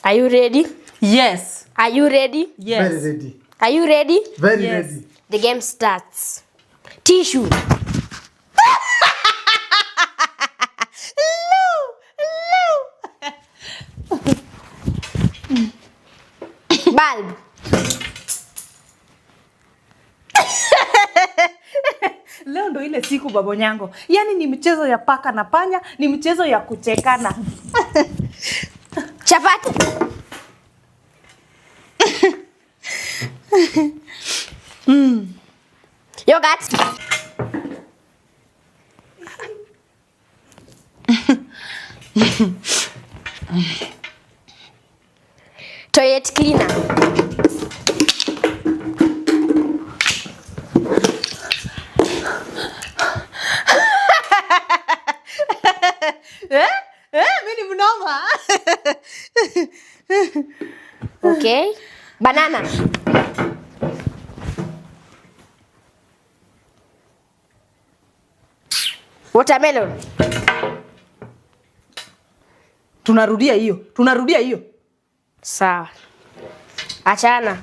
Are you ready? Yes. Are you ready? Yes. Very ready. Are you ready? Very Yes. ready. The game starts. Tissue. Bulb. Leo ndo ile siku Baba Nyango. Yaani ni michezo ya paka na panya, ni michezo ya kuchekana. Chapati. Yogurt. Toilet cleaner. Mimi ni mnoma. Okay. Banana. Watermelon. Tunarudia hiyo. Sawa. Achana.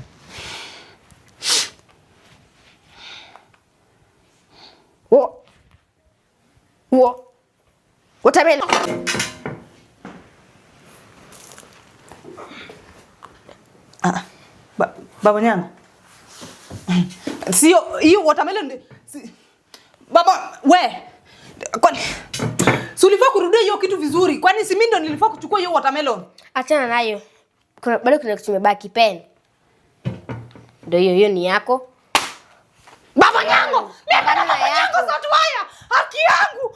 Watermelon. Baba Nyango. Sio hiyo watermelon. Baba kwani si ulifaa kurudia hiyo kitu vizuri? Kwani si mimi ndo nilifaa kuchukua hiyo watermelon? Achana nayo. Bado kuna kitu kimebaki, pen. Ndio hiyo ni yako. Baba Nyango, mimi Baba Nyango sasa tuaya. Haki yangu.